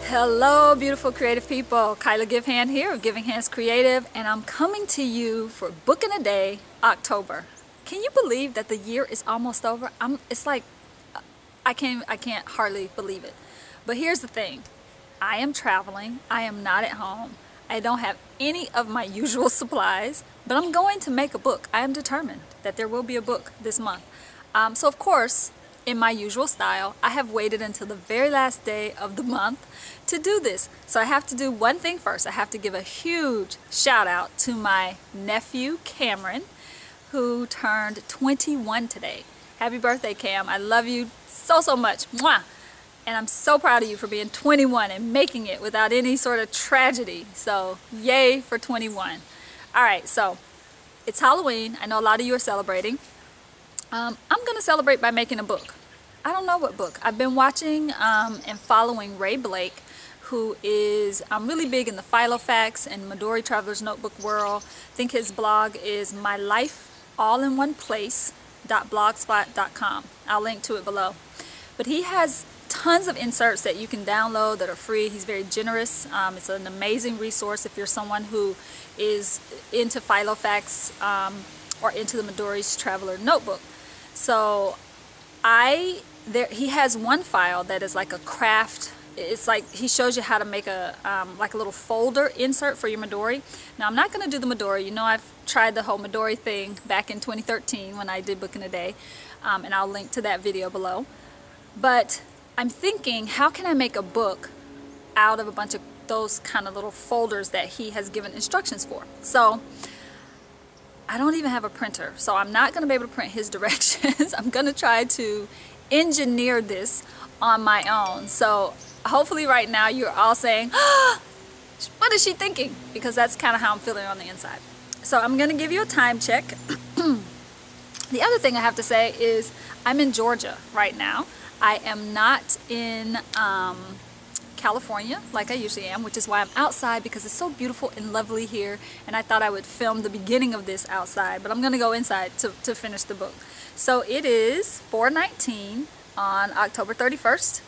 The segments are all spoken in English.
Hello beautiful creative people, Kiala Givehand here of Givehand Creative, and I'm coming to you for Book in a Day, October. Can you believe that the year is almost over? It's like, I can't hardly believe it. But here's the thing, I am traveling, I am not at home, I don't have any of my usual supplies, but I'm going to make a book. I am determined that there will be a book this month. So of course, in my usual style, I have waited until the very last day of the month to do this. So I have to do one thing first. I have to give a huge shout out to my nephew, Cameron, who turned 21 today. Happy birthday, Cam. I love you so much. Mwah! And I'm so proud of you for being 21 and making it without any sort of tragedy. So yay for 21. All right, so it's Halloween. I know a lot of you are celebrating. I'm going to celebrate by making a book. I don't know what book. I've been watching and following Ray Blake, who is really big in the Filofax and Midori Traveler's Notebook world. I think his blog is mylifeallinOneplace.blogspot.com. I'll link to it below. But he has tons of inserts that you can download that are free. He's very generous. It's an amazing resource if you're someone who is into Filofax or into the Midori's Traveler Notebook. So he has one file that is like a craft. It's like he shows you how to make a like a little folder insert for your Midori. Now I'm not going to do the Midori. You know, I've tried the whole Midori thing back in 2013 when I did Book in a Day, and I'll link to that video below. But I'm thinking, how can I make a book out of a bunch of those kind of little folders that he has given instructions for? So I don't even have a printer, so I'm not going to be able to print his directions. I'm going to try to engineer this on my own. So hopefully right now you're all saying, ah, what is she thinking? Because that's kind of how I'm feeling on the inside. So I'm going to give you a time check. The other thing I have to say is I'm in Georgia right now. I am not in California like I usually am, which is why I'm outside, because it's so beautiful and lovely here, and I thought I would film the beginning of this outside, but I'm gonna go inside to finish the book. So it is 4:19 on October 31st,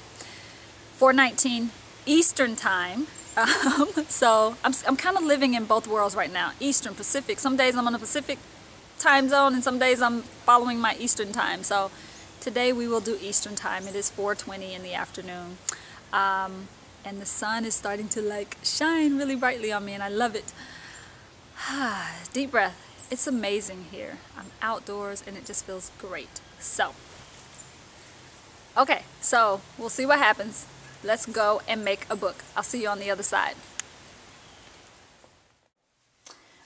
4:19 Eastern time. So I'm kind of living in both worlds right now, Eastern, Pacific. Some days I'm on the Pacific time zone and some days I'm following my Eastern time. So today we will do Eastern time. It is 4:20 in the afternoon. And the sun is starting to like shine really brightly on me, and I love it. Deep breath. It's amazing here. I'm outdoors and it just feels great. So, okay, so we'll see what happens. Let's go and make a book. I'll see you on the other side.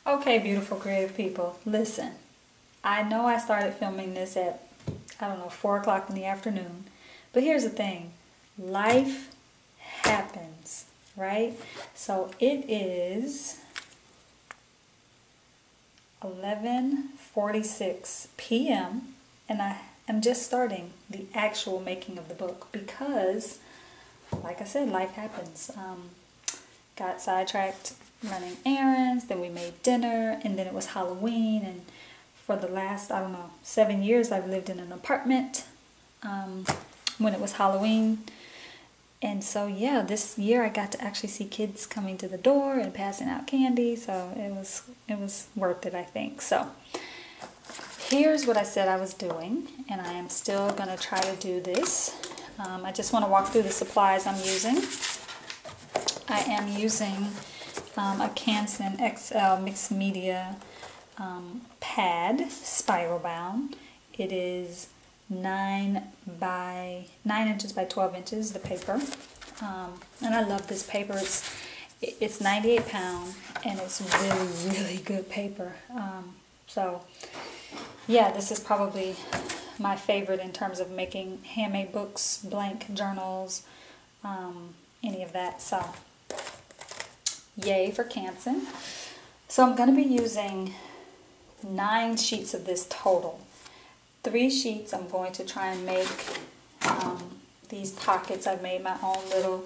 Okay, beautiful creative people, listen. I know I started filming this at, I don't know, 4 o'clock in the afternoon, but here's the thing. Life happens, right? So it is 11:46 p.m. and I am just starting the actual making of the book because, like I said, life happens. Got sidetracked running errands, then we made dinner, and then it was Halloween, and for the last, I don't know, 7 years I've lived in an apartment when it was Halloween. And so yeah, this year I got to actually see kids coming to the door and passing out candy, so it was worth it, I think. So here's what I said I was doing, and I am still going to try to do this. I just want to walk through the supplies I'm using. I am using a Canson XL mixed media pad, spiral bound. It is 9 inches by 12 inches, the paper, and I love this paper. It's 98 pound, and it's really good paper. So yeah, this is probably my favorite in terms of making handmade books, blank journals, any of that. So yay for Canson. So I'm going to be using 9 sheets of this total. 3 sheets I'm going to try and make these pockets. I've made my own little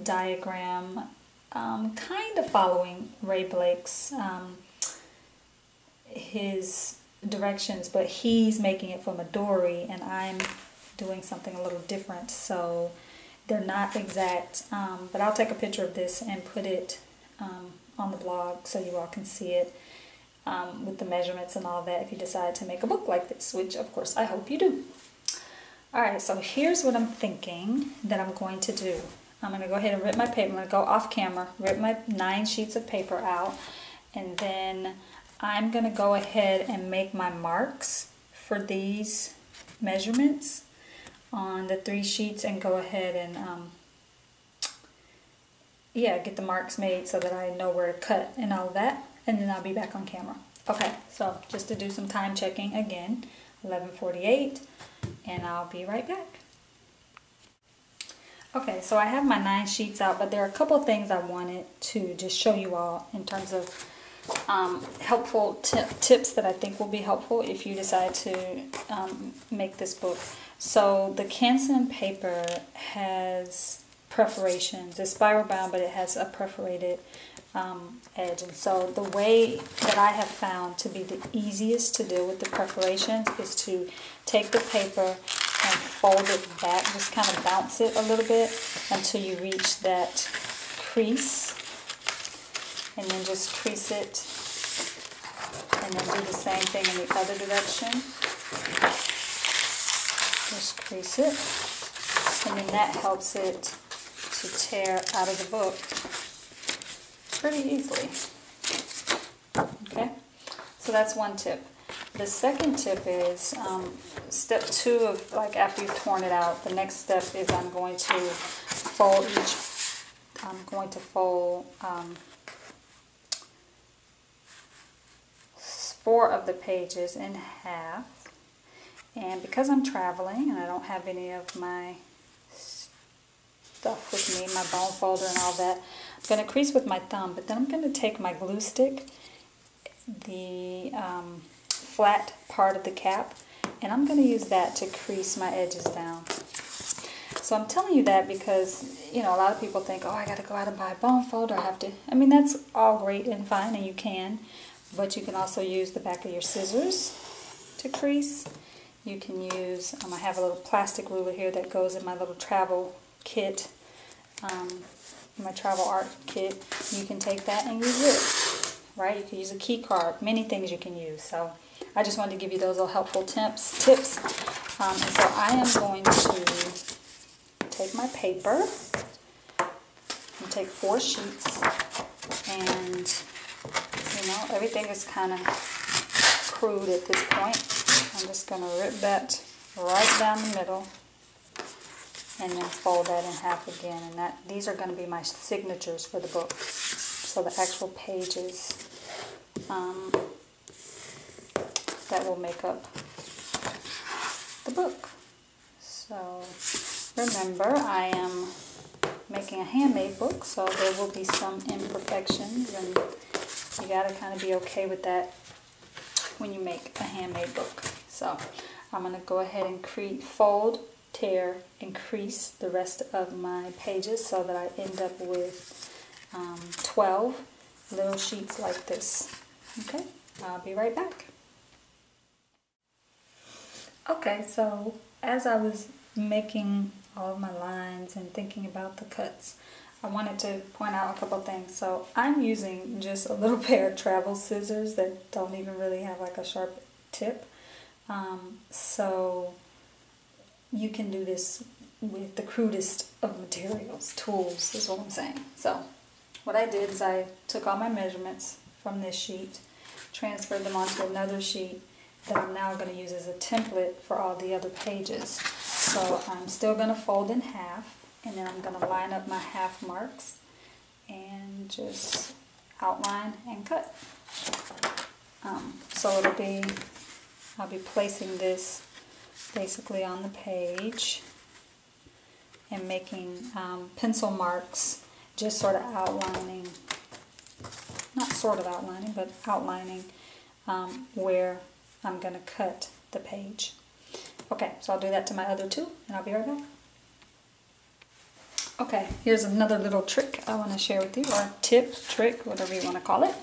diagram, kind of following Ray Blake's his directions, but he's making it for Midori and I'm doing something a little different. So They're not exact, but I'll take a picture of this and put it on the blog so you all can see it with the measurements and all that if you decide to make a book like this, which of course I hope you do. Alright, so here's what I'm thinking that I'm going to do. I'm going to go ahead and rip my paper. I'm going to go off camera, rip my 9 sheets of paper out, and then I'm going to go ahead and make my marks for these measurements on the 3 sheets and go ahead and get the marks made so that I know where to cut and all that, and then I'll be back on camera. Okay, so just to do some time checking again, 11:48, and I'll be right back. Okay, so I have my 9 sheets out, but there are a couple things I wanted to just show you all in terms of helpful tips that I think will be helpful if you decide to make this book. So the Canson paper has perforations. It's spiral bound, but it has a perforated edge. And so the way that I have found to be the easiest to deal with the perforations is to take the paper and fold it back, just kind of bounce it a little bit until you reach that crease, and then just crease it, and then do the same thing in the other direction. Just crease it, and then that helps it to tear out of the book pretty easily. Okay, so that's one tip. The second tip is step 2 of, like, after you've torn it out, the next step is I'm going to fold 4 of the pages in half. And because I'm traveling and I don't have any of my stuff with me, my bone folder and all that, I'm going to crease with my thumb, but then I'm going to take my glue stick, the flat part of the cap, and I'm going to use that to crease my edges down. So I'm telling you that because, you know, a lot of people think, oh, I got to go out and buy a bone folder. I mean, that's all great and fine, and you can, but you can also use the back of your scissors to crease. You can use, I have a little plastic ruler here that goes in my little travel kit, my travel art kit. You can take that and use it, right? You can use a key card, many things you can use. So I just wanted to give you those little helpful tips. And so I am going to take my paper and take 4 sheets, and you know, everything is kind of crude at this point. I'm just going to rip that right down the middle and then fold that in half again. And these are going to be my signatures for the book. So the actual pages that will make up the book. So remember, I am making a handmade book, so there will be some imperfections, and you got to kind of be okay with that when you make a handmade book. So I'm going to go ahead and fold, tear, and crease the rest of my pages so that I end up with 12 little sheets like this. Okay, I'll be right back. Okay, so as I was making all of my lines and thinking about the cuts, I wanted to point out a couple things. So I'm using just a little pair of travel scissors that don't even really have like a sharp tip. So you can do this with the crudest of materials, tools is what I'm saying. So what I did is I took all my measurements from this sheet, transferred them onto another sheet that I'm now going to use as a template for all the other pages. So I'm still going to fold in half, and then I'm going to line up my half marks and just outline and cut. So I'll be placing this basically on the page and making pencil marks, just sort of outlining, not sort of outlining, but outlining where I'm going to cut the page. Okay, so I'll do that to my other 2, and I'll be right back. Okay, here's another little trick I want to share with you, or tip, trick, whatever you want to call it.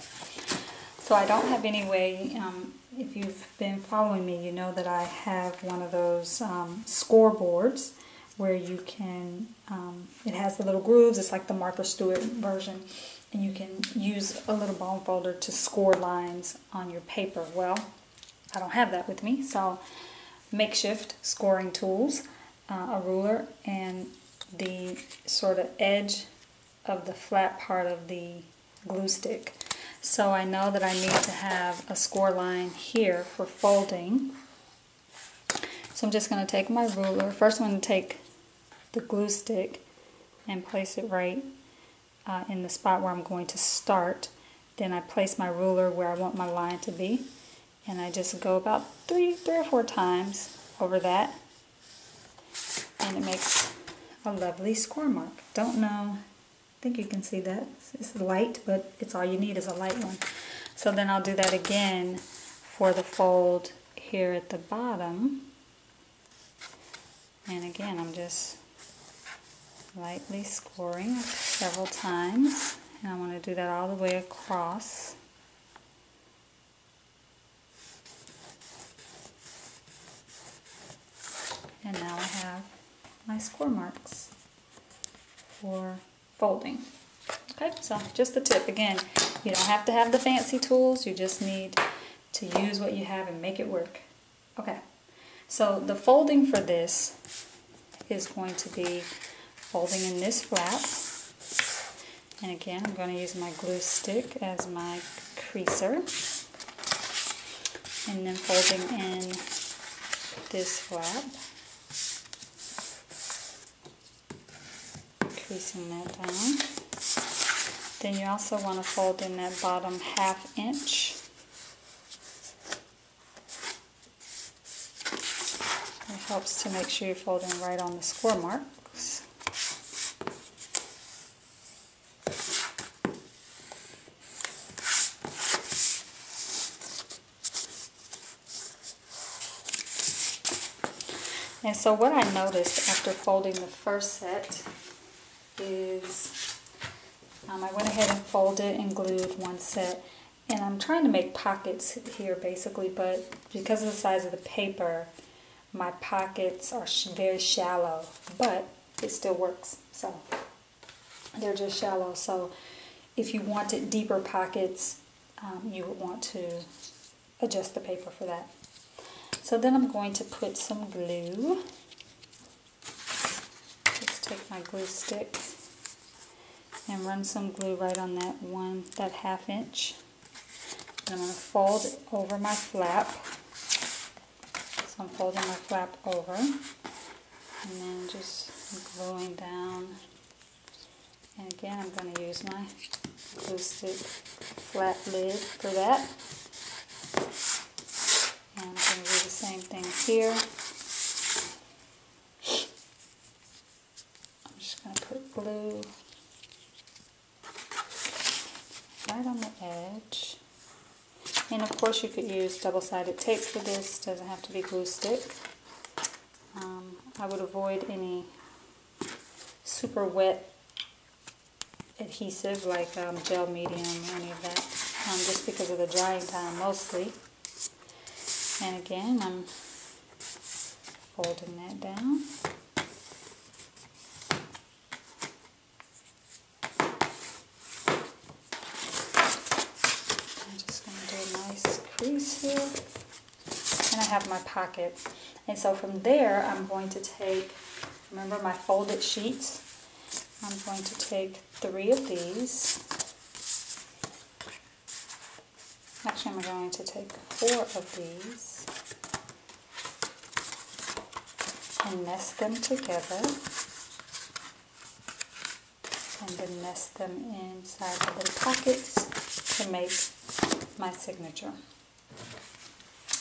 So I don't have any way, if you've been following me, you know that I have one of those scoreboards where you can, it has the little grooves. It's like the Martha Stewart version. And you can use a little bone folder to score lines on your paper. Well, I don't have that with me, so makeshift scoring tools, a ruler, and the sort of edge of the flat part of the glue stick. So I know that I need to have a score line here for folding. So I'm just going to take my ruler. First I'm going to take the glue stick and place it right in the spot where I'm going to start. Then I place my ruler where I want my line to be, and I just go about three or four times over that, and it makes a lovely score mark. Don't know, I think you can see that. It's light, but it's all you need is a light one. So then I'll do that again for the fold here at the bottom. And again, I'm just lightly scoring several times, and I want to do that all the way across. And now I have my score marks for folding. Okay, so just the tip. Again, you don't have to have the fancy tools, you just need to use what you have and make it work. Okay, so the folding for this is going to be folding in this flap. And again, I'm going to use my glue stick as my creaser. And then folding in this flap. Creasing that down. Then you also want to fold in that bottom 1/2 inch. It helps to make sure you're folding right on the score marks. And so what I noticed after folding the first set is I went ahead and folded and glued one set, and I'm trying to make pockets here basically, but because of the size of the paper, my pockets are very shallow, but it still works. So they're just shallow. So if you wanted deeper pockets, you would want to adjust the paper for that. So then I'm going to put some glue. Just take my glue stick and run some glue right on that 1/2 inch. And I'm going to fold it over my flap. So I'm folding my flap over and then just gluing down. And again, I'm going to use my glue stick flat lid for that. And I'm going to do the same thing here. I'm just going to put glue right on the edge. And of course you could use double-sided tape for this, doesn't have to be glue stick. I would avoid any super wet adhesive like gel medium or any of that, just because of the drying time mostly. And again, I'm folding that down. I'm just going to do a nice crease here. And I have my pocket. And so from there, I'm going to take, remember my folded sheets? I'm going to take 3 of these. Actually, I'm going to take 4 of these and nest them together, and then nest them inside the little pockets to make my signature.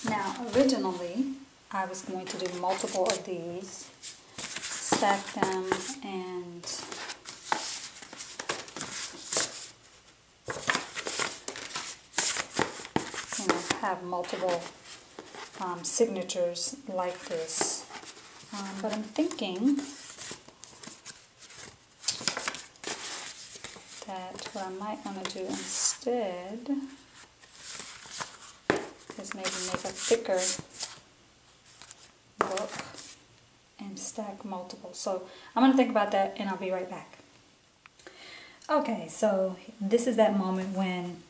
Now, originally, I was going to do multiple of these, stack them, and have multiple signatures like this. But I'm thinking that what I might want to do instead is maybe make a thicker book and stack multiple. So I'm going to think about that and I'll be right back. Okay, so this is that moment when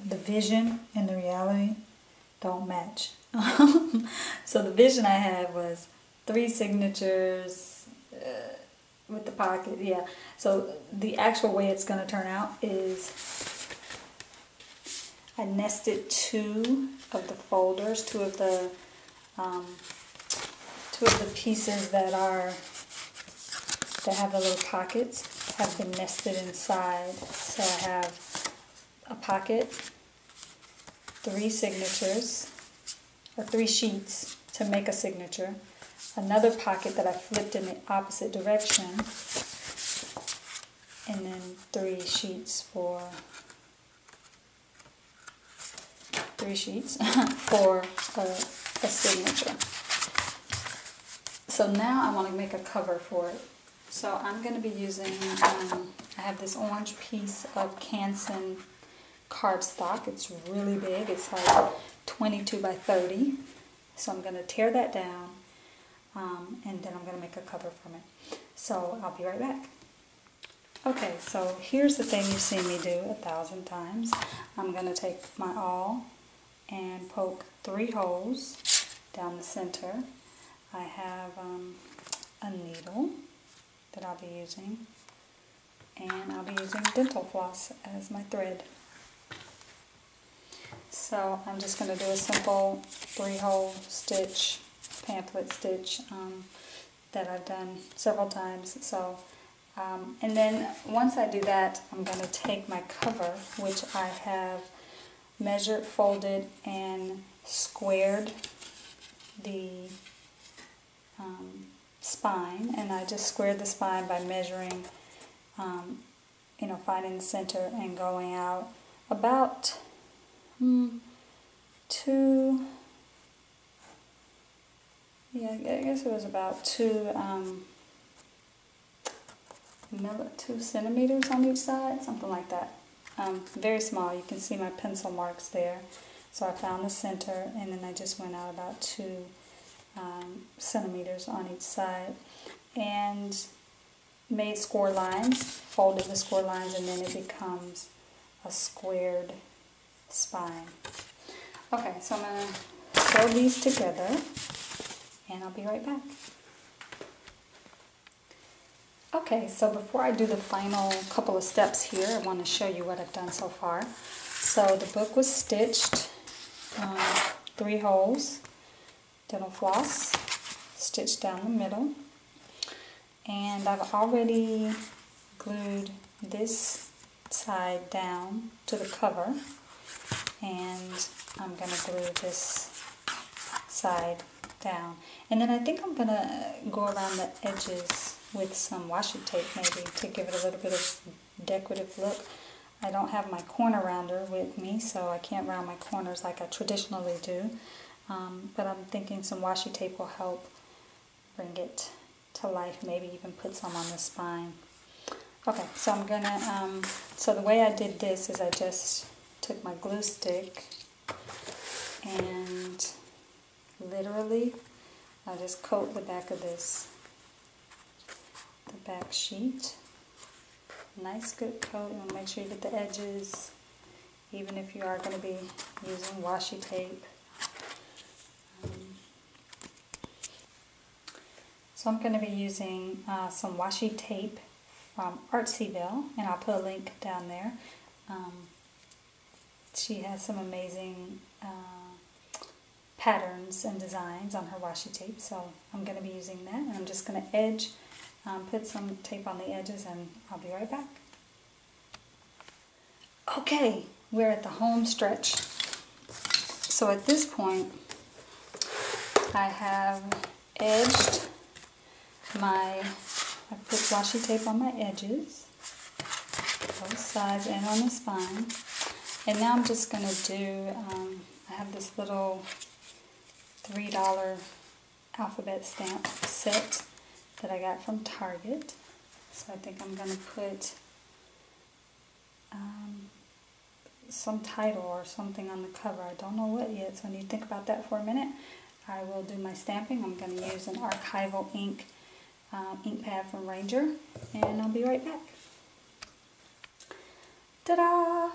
the vision and the reality don't match. So the vision I had was 3 signatures with the pocket, yeah. So the actual way it's going to turn out is I nested 2 of the folders, 2 of the pieces that have the little pockets have been nested inside. So I have a pocket, 3 signatures, or 3 sheets to make a signature, another pocket that I flipped in the opposite direction, and then 3 sheets for a signature. So now I want to make a cover for it. So I'm going to be using, I have this orange piece of Canson cardstock. It's really big. It's like 22 by 30. So I'm going to tear that down, and then I'm going to make a cover from it. So I'll be right back. Okay, so here's the thing you've seen me do 1,000 times. I'm going to take my awl and poke 3 holes down the center. I have a needle that I'll be using, and I'll be using dental floss as my thread. So I'm just going to do a simple 3-hole stitch, pamphlet stitch that I've done several times. So, and then once I do that, I'm going to take my cover, which I have measured, folded, and squared the spine, and I just squared the spine by measuring, finding the center and going out about 2, I guess it was about 2 centimeters on each side, something like that. Very small. You can see my pencil marks there. So I found the center, and then I just went out about 2 centimeters on each side, and made score lines, folded the score lines, and then it becomes a squared spine. Okay, so I'm going to sew these together, and I'll be right back. Okay, so before I do the final couple of steps here, I want to show you what I've done so far. So the book was stitched, 3 holes, dental floss, stitched down the middle, and I've already glued this side down to the cover, and I'm going to glue this side down. And then I think I'm going to go around the edges with some washi tape maybe to give it a little bit of decorative look. I don't have my corner rounder with me, so I can't round my corners like I traditionally do. But I'm thinking some washi tape will help bring it to life, maybe even put some on the spine. Okay, so I'm gonna, so the way I did this is I just took my glue stick and literally I just coat the back of this, the back sheet. Nice good coat, and make sure you get the edges, even if you are going to be using washi tape. So I'm going to be using some washi tape from Artsyville, and I'll put a link down there. She has some amazing patterns and designs on her washi tape, so I'm going to be using that, and I'm just going to edge, put some tape on the edges, and I'll be right back. Okay, we're at the home stretch. So at this point, I have edged I put washi tape on my edges, both sides and on the spine. And now I'm just going to do, I have this little $3 alphabet stamp set that I got from Target. So I think I'm going to put some title or something on the cover. I don't know what yet, so I need to think about that for a minute. I will do my stamping. I'm going to use an archival ink pad from Ranger, and I'll be right back. Ta-da!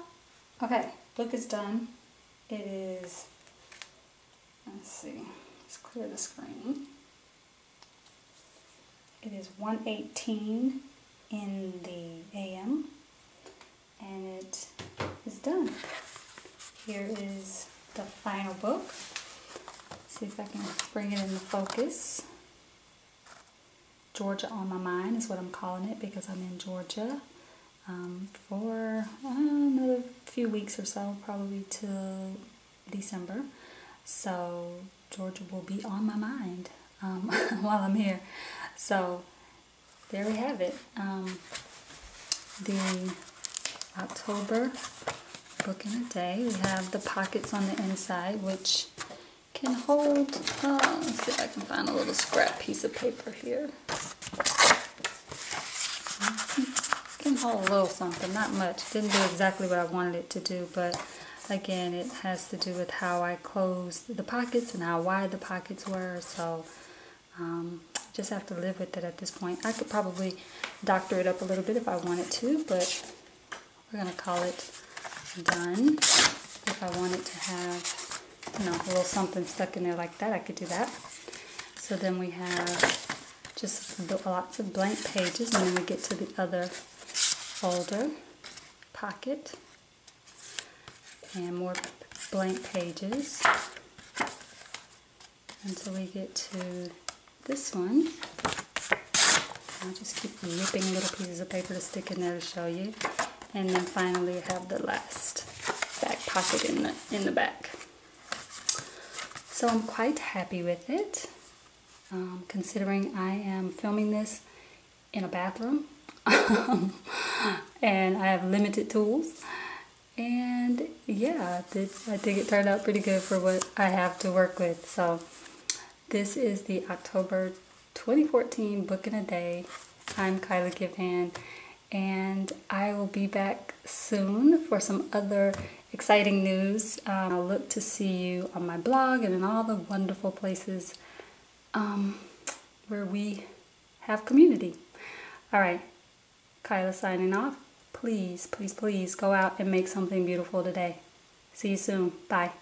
Okay, book is done. It is, let's see, let's clear the screen. It is 1:18 in the AM, and it is done. Here is the final book. See if I can bring it into focus. Georgia on My Mind is what I'm calling it, because I'm in Georgia for another few weeks or so, probably till December. So Georgia will be on my mind while I'm here. So there we have it. The October book in a day. We have the pockets on the inside, which can hold, let's see if I can find a little scrap piece of paper here. Can hold a little something, not much. Didn't do exactly what I wanted it to do, but again, it has to do with how I closed the pockets and how wide the pockets were, so just have to live with it at this point. I could probably doctor it up a little bit if I wanted to, but we're going to call it done. If I wanted to have, you know, a little something stuck in there like that, I could do that. So then we have just lots of blank pages, and then we get to the other folder, pocket, and more blank pages until we get to this one. I'll just keep ripping little pieces of paper to stick in there to show you. And then finally I have the last back pocket in the back. So I'm quite happy with it, considering I am filming this in a bathroom and I have limited tools. And yeah, I think it turned out pretty good for what I have to work with. So this is the October 2014 book in a day. I'm Kiala Givehand, and I will be back soon for some other exciting news. I'll look to see you on my blog and in all the wonderful places where we have community. All right, Kiala signing off. Please, please, please go out and make something beautiful today. See you soon. Bye.